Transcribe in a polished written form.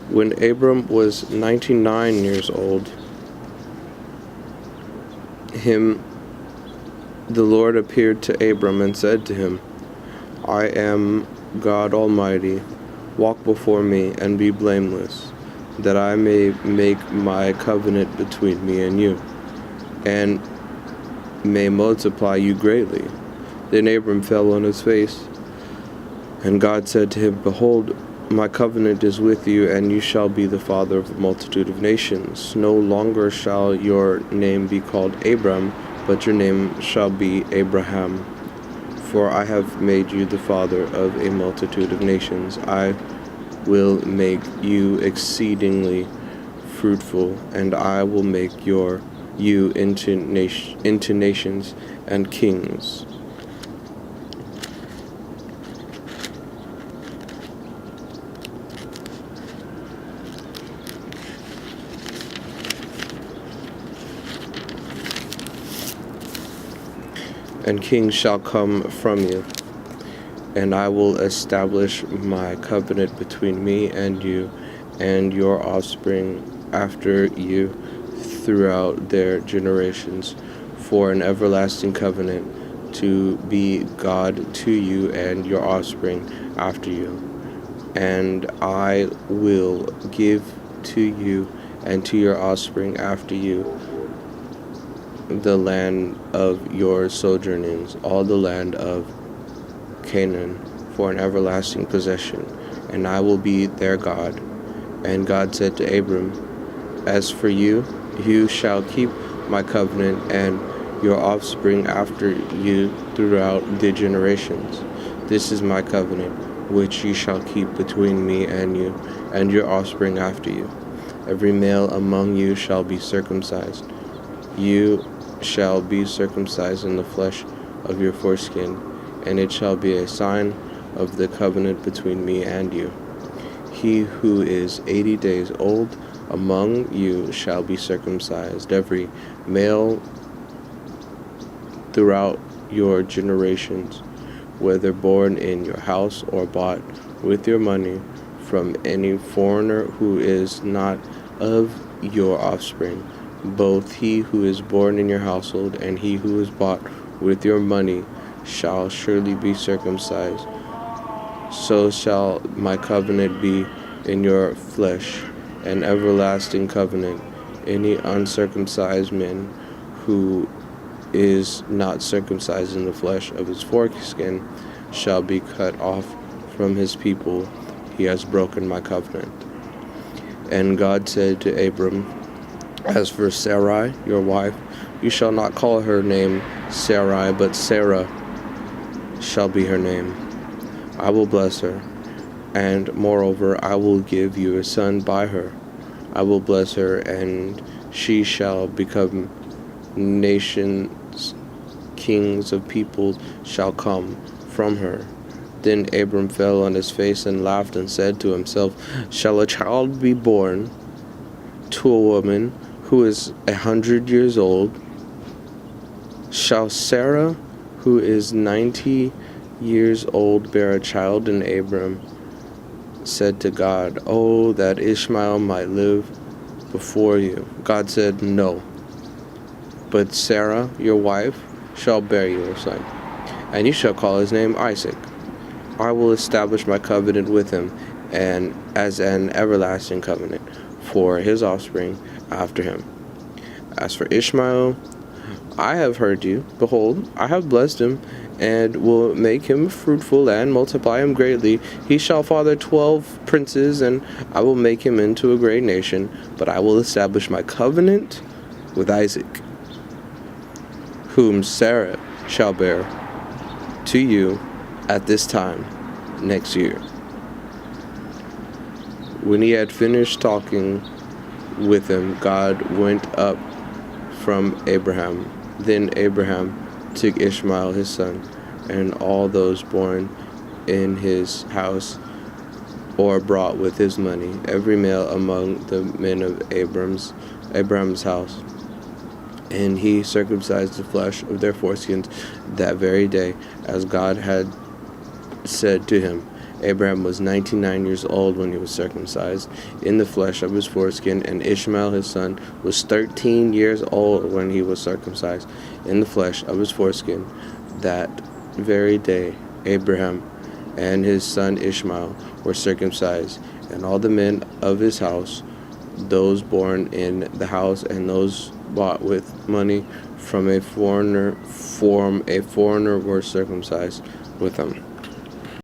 When Abram was 99 years old, the Lord appeared to Abram and said to him, I am God Almighty. Walk before me and be blameless, that I may make my covenant between me and you, and may multiply you greatly. Then Abram fell on his face, and God said to him, Behold, my covenant is with you, and you shall be the father of a multitude of nations. No longer shall your name be called Abram, but your name shall be Abraham. For I have made you the father of a multitude of nations. I will make you exceedingly fruitful, and I will make you into nations and kings. And kings shall come from you, and I will establish my covenant between me and you and your offspring after you throughout their generations, for an everlasting covenant, to be God to you and your offspring after you. And I will give to you and to your offspring after you the land of your sojournings, all the land of Canaan, for an everlasting possession, and I will be their God. And God said to Abram, As for you, you shall keep my covenant and your offspring after you throughout the generations. This is my covenant, which you shall keep between me and you and your offspring after you. Every male among you shall be circumcised. You shall be circumcised in the flesh of your foreskin, and it shall be a sign of the covenant between me and you. He who is 80 days old among you shall be circumcised, every male throughout your generations, whether born in your house or bought with your money from any foreigner who is not of your offspring. Both he who is born in your household and he who is bought with your money shall surely be circumcised. So shall my covenant be in your flesh, an everlasting covenant. Any uncircumcised man who is not circumcised in the flesh of his foreskin shall be cut off from his people. He has broken my covenant. And God said to Abram, As for Sarai, your wife, you shall not call her name Sarai, but Sarah shall be her name. I will bless her, and moreover I will give you a son by her. I will bless her, and she shall become nations, kings of peoples shall come from her. Then Abram fell on his face and laughed and said to himself, Shall a child be born to a woman who is 100 years old? Shall Sarah, who is 90 years old, bear a child? And Abram said to God, Oh, that Ishmael might live before you. God said, No, but Sarah, your wife, shall bear you a son, and you shall call his name Isaac. I will establish my covenant with him, and as an everlasting covenant for his offspring after him. As for Ishmael, I have heard you. Behold, I have blessed him, and will make him fruitful and multiply him greatly. He shall father 12 princes, and I will make him into a great nation. But I will establish my covenant with Isaac, whom Sarah shall bear to you at this time next year. When he had finished talking with him, God went up from Abraham. Then Abraham took Ishmael his son, and all those born in his house or brought with his money, every male among the men of Abram's house. And he circumcised the flesh of their foreskins that very day, as God had said to him. Abram was 99 years old when he was circumcised in the flesh of his foreskin, and Ishmael his son was 13 years old when he was circumcised in the flesh of his foreskin. That very day Abraham and his son Ishmael were circumcised, and all the men of his house, those born in the house and those bought with money from a foreigner were circumcised with him.